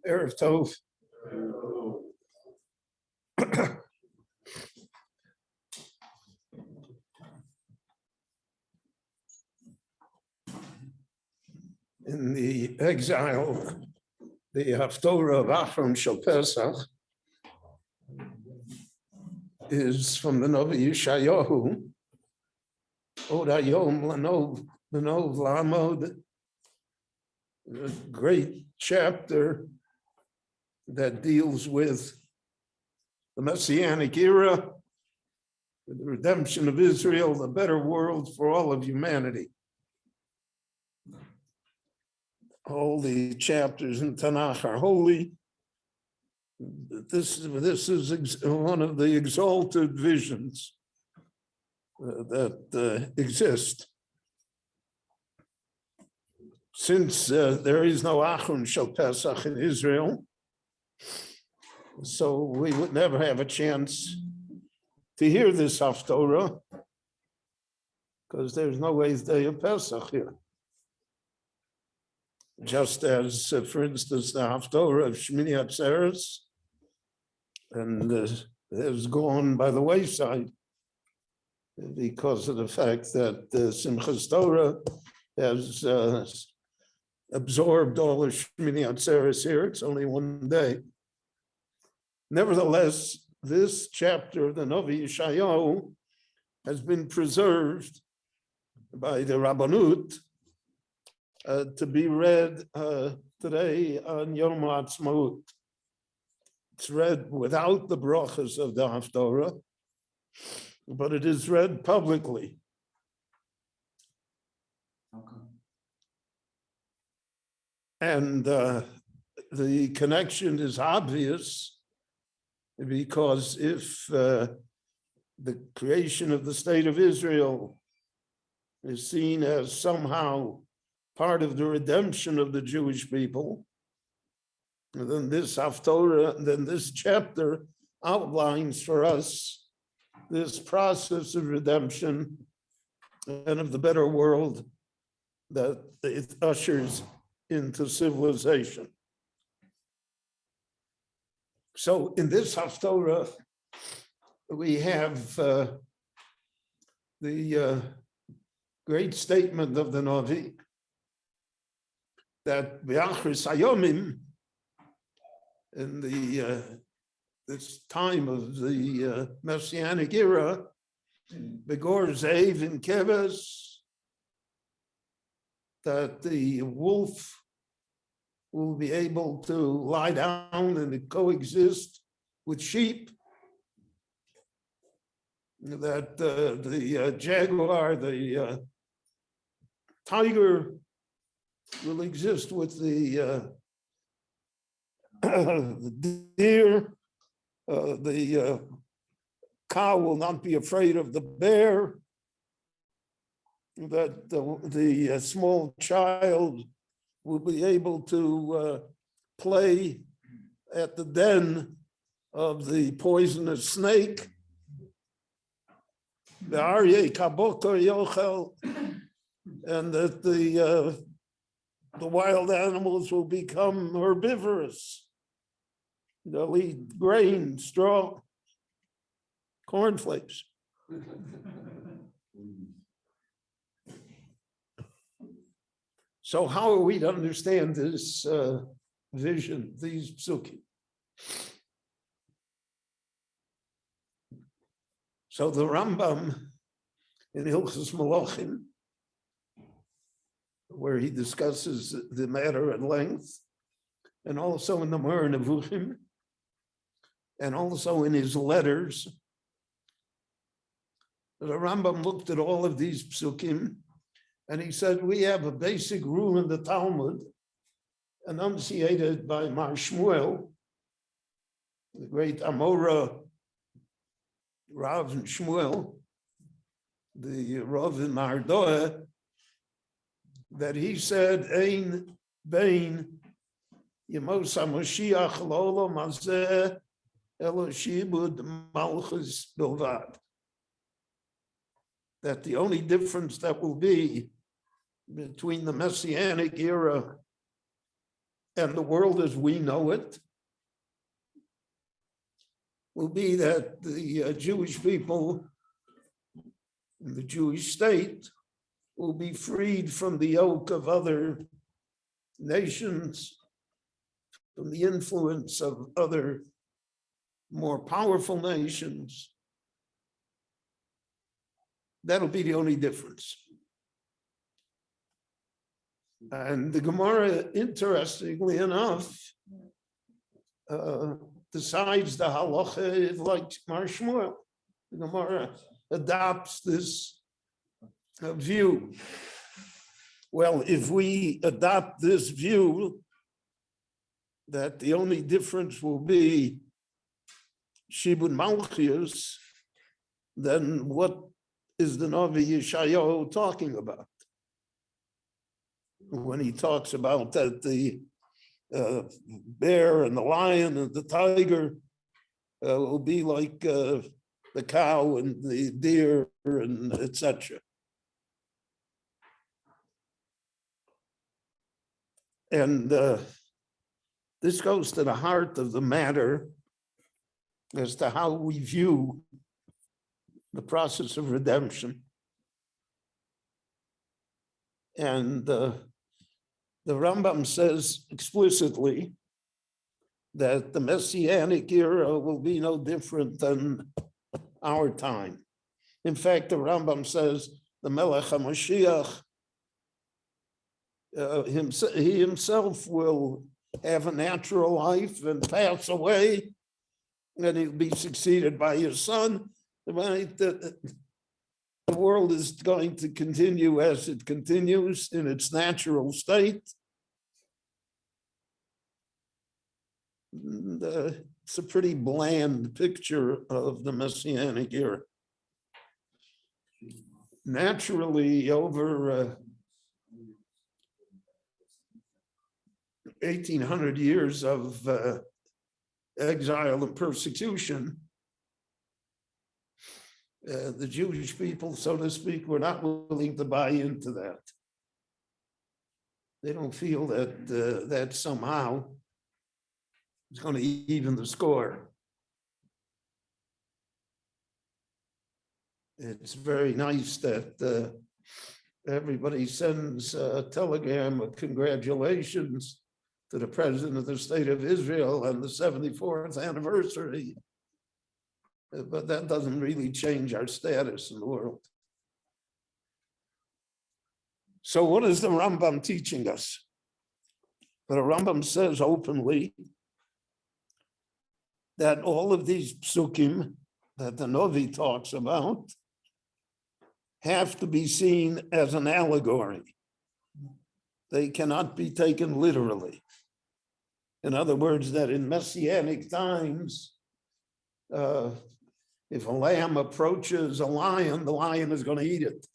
Erev Tov. In the exile, the Haftorah of Achron Shel Pesach is from the Navi Yeshayahu, Od Hayom Lanov Lamod, a great chapter that deals with the Messianic era, the redemption of Israel, the better world for all of humanity. All the chapters in Tanakh are holy. This is one of the exalted visions that exist. Since there is no Achron Shel Pesach in Israel, so we would never have a chance to hear this Haftorah because there's no Eighth Day of Pesach here. Just as, for instance, the Haftorah of Shmini Atzeres and has gone by the wayside because of the fact that Simchas Torah has absorbed all of Shmini Atzeres here. It's only one day. Nevertheless, this chapter of the Navi Yeshayahu has been preserved by the Rabbanut to be read today on Yom Ha'atzmaut. It's read without the brachas of the Haftorah, but it is read publicly. Okay. And the connection is obvious because if the creation of the state of Israel is seen as somehow part of the redemption of the Jewish people, and then this Haftorah, then this chapter outlines for us this process of redemption and of the better world that it ushers into civilization. So in this Haftorah, we have the great statement of the Navi that B'achris Hayomim, in this time of the Messianic era, Begor Zev in Keves, that the wolf will be able to lie down and coexist with sheep, that the jaguar, the tiger will exist with the deer, the cow will not be afraid of the bear, that the small child will be able to play at the den of the poisonous snake. The Aryeh Kaboko Yochel, and that the wild animals will become herbivorous. They'll eat grain, straw, cornflakes. So how are we to understand this vision, these psukim? So the Rambam in Hilchos Malachim, where he discusses the matter at length, and also in the Moreh Nevuchim, and also in his letters. The Rambam looked at all of these psukim, and he said, we have a basic rule in the Talmud, enunciated by Mar Shmuel, the great Amora Rav Shmuel, the Rav in Mardoeh, that he said, Ein bein Yemos HaMashiach L'olam Hazeh Elo Shibud Malchus Bilvad. That the only difference that will be between the Messianic era and the world as we know it will be that the Jewish people, the Jewish state, will be freed from the yoke of other nations, from the influence of other more powerful nations. That'll be the only difference. And the Gemara, interestingly enough, decides the halacha like Mar Shmuel. The Gemara adopts this view. Well, if we adopt this view, that the only difference will be Shibud Malchus, then what is the Navi Yeshayahu talking about? When he talks about that the bear and the lion and the tiger will be like the cow and the deer and etc. And this goes to the heart of the matter as to how we view the process of redemption. And the Rambam says explicitly that the Messianic era will be no different than our time. In fact, the Rambam says the Melech HaMashiach, he himself will have a natural life and pass away, and he'll be succeeded by his son. Right? The world is going to continue as it continues in its natural state. And, it's a pretty bland picture of the Messianic era. Naturally, over 1,800 years of exile and persecution, the Jewish people, so to speak, were not willing to buy into that. They don't feel that that somehow is going to even the score. It's very nice that everybody sends a telegram of congratulations to the President of the State of Israel on the 74th anniversary. But that doesn't really change our status in the world. So what is the Rambam teaching us? The Rambam says openly that all of these psukim that the Novi talks about have to be seen as an allegory. They cannot be taken literally. In other words, that in Messianic times, if a lamb approaches a lion, the lion is going to eat it.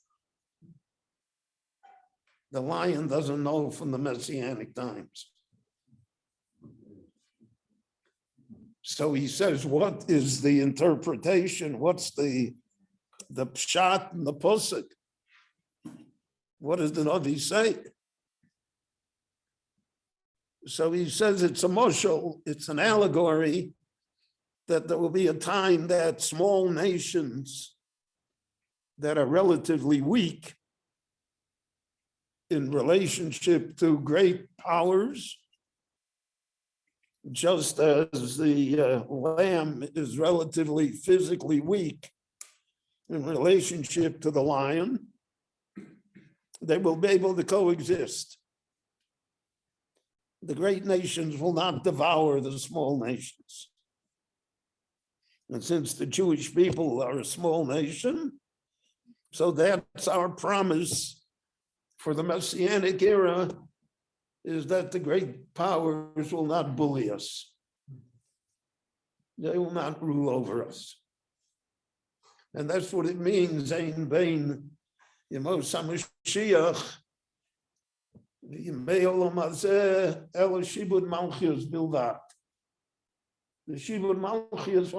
The lion doesn't know from the Messianic times. So he says, what is the interpretation? What's the pshat and the posuk? What does the Navi say? So he says it's a moshel, it's an allegory, that there will be a time that small nations that are relatively weak in relationship to great powers, just as the lamb is relatively physically weak in relationship to the lion, they will be able to coexist. The great nations will not devour the small nations. And since the Jewish people are a small nation, so that's our promise for the Messianic era, is that the great powers will not bully us. They will not rule over us. And that's what it means, Ein Bein Yemos HaMashiach, Yemei Olam Hazeh, Ela Shibud Malchus Bilvat. The Shibud Malchus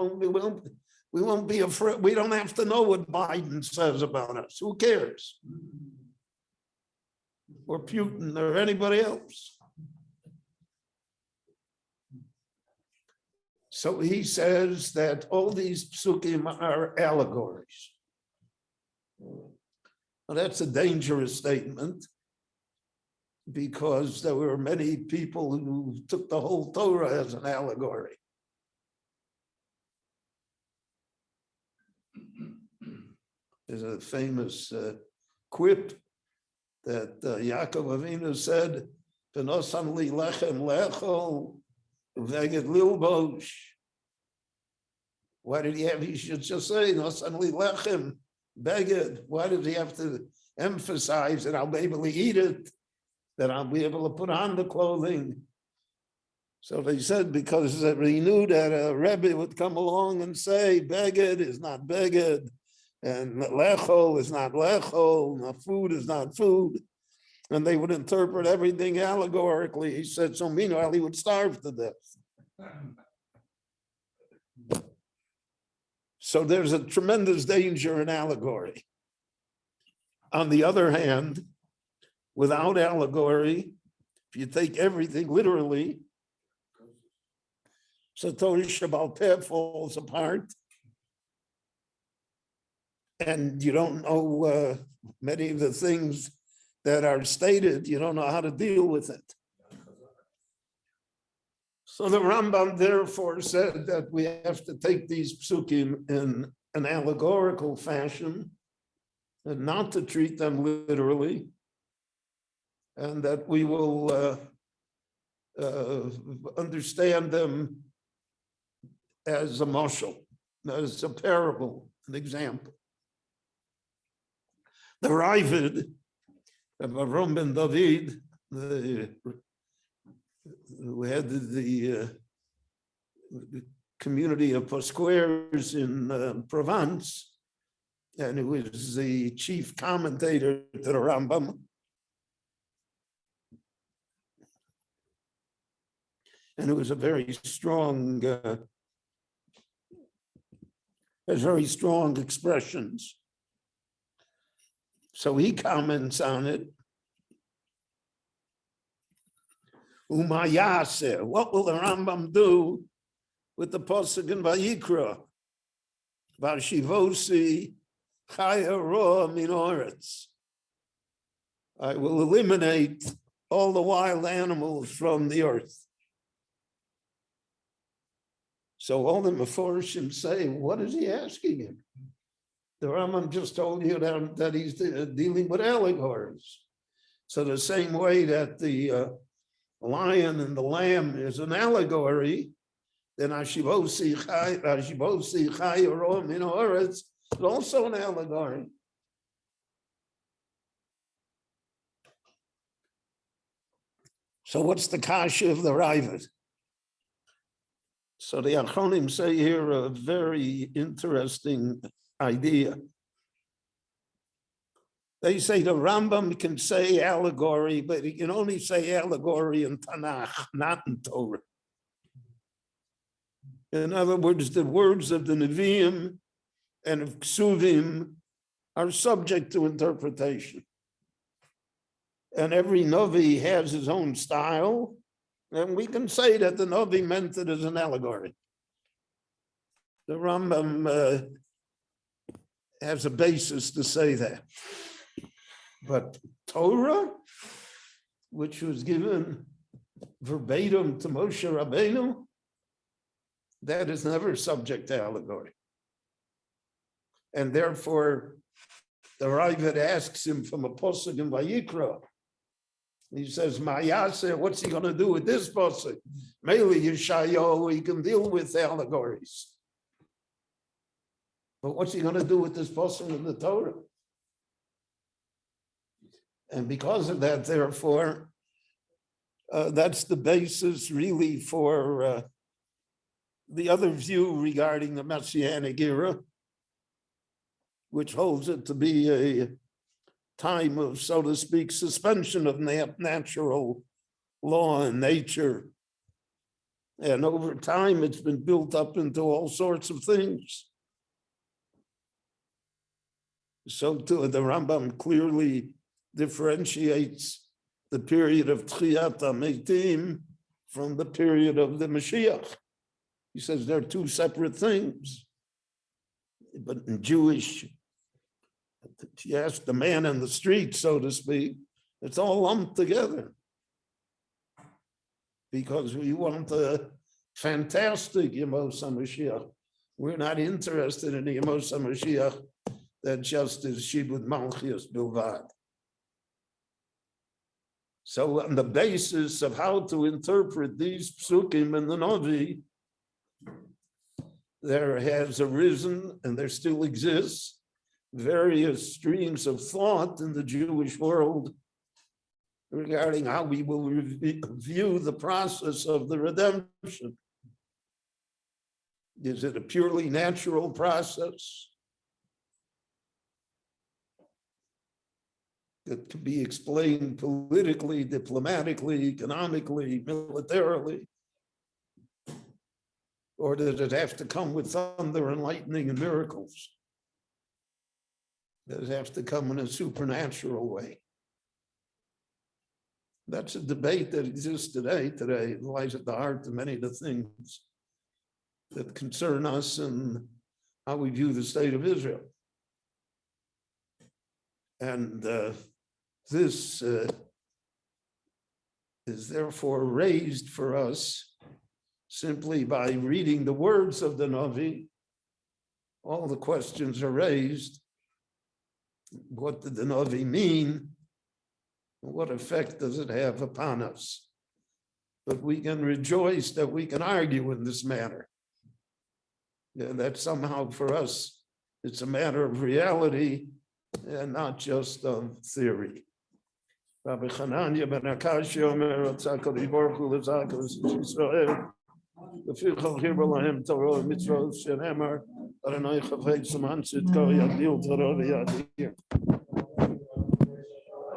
we won't be afraid. We don't have to know what Biden says about us. Who cares? Or Putin or anybody else. So he says that all these psukim are allegories. Well, that's a dangerous statement, because there were many people who took the whole Torah as an allegory. There's a famous quip that Yaakov Avinu said, "V'nosan li lechem lechol v'eged lilbosh." Why did he have? He should just say, "Nosan li lechem beged." Why did he have to emphasize that I'll be able to eat it, that I'll be able to put on the clothing? So they said because he knew that a Rebbe would come along and say, "Beged is not beged, and lechol is not lechol, food is not food," and they would interpret everything allegorically. He said, so meanwhile he would starve to death. So there's a tremendous danger in allegory. On the other hand, without allegory, if you take everything literally, so Torah Shabbal Peh falls apart. And you don't know many of the things that are stated, you don't know how to deal with it. So the Rambam therefore said that we have to take these psukim in an allegorical fashion and not to treat them literally, and that we will understand them as a mashal, as a parable, an example. The Ravid, Avram ben David, who had the community of Pasquaires in Provence, and who was the chief commentator to the Rambam. And it was a very strong, has very strong expressions. So he comments on it. Umayase, what will the Rambam do with the pasuk in Vayikra? Vashivosi chaya roa min oretz. I will eliminate all the wild animals from the earth. So all the Meforshim say, what is he asking him? The Rambam just told you that he's dealing with allegories. So the same way that the lion and the lamb is an allegory, then Ashivosi Chai Rom in Oretz is also an allegory. So what's the kasha of the Ravid? So the Achronim say here a very interesting idea. They say the Rambam can say allegory, but he can only say allegory in Tanakh, not in Torah. In other words, the words of the Nevi'im and of Ksuvim are subject to interpretation. And every Navi has his own style, and we can say that the Navi meant it as an allegory. The Rambam has a basis to say that. But Torah, which was given verbatim to Moshe Rabbeinu, that is never subject to allegory. And therefore, the Ravid asks him from a pasuk in Vayikra. He says, Ma'yaseh, what's he going to do with this pasuk? Mainly Yeshayahu, he can deal with allegories. But what's he going to do with this pasuk in the Torah? And because of that, therefore, that's the basis really for the other view regarding the Messianic era, which holds it to be a time of, so to speak, suspension of natural law and nature. And over time, it's been built up into all sorts of things. So too, the Rambam clearly differentiates the period of Tchiyat HaMeitim from the period of the Mashiach. He says they're two separate things. But in Jewish, you ask the man in the street, so to speak, it's all lumped together. Because we want a fantastic Yemos HaMashiach. We're not interested in the Yemos HaMashiach that just is Shibud Malchias Bilvad. So on the basis of how to interpret these psukim in the Navi, there has arisen, and there still exists, various streams of thought in the Jewish world regarding how we will view the process of the redemption. Is it a purely natural process that can be explained politically, diplomatically, economically, militarily? Or does it have to come with thunder and lightning and miracles? Does it have to come in a supernatural way? That's a debate that exists today. Today, it lies at the heart of many of the things that concern us and how we view the state of Israel. And this is therefore raised for us simply by reading the words of the Navi. All the questions are raised. What did the Navi mean? What effect does it have upon us? But we can rejoice that we can argue in this manner. That somehow for us, it's a matter of reality and not just of theory. Rabbi Chananya ben Akashi Omer Tzakari Baruch Hu L'Zakos Yisrael Lefichol Hibur Lahem Torah Mitzvot Shenemar Adonai Chavei Saman Tzidko Yadil Torah Yadir.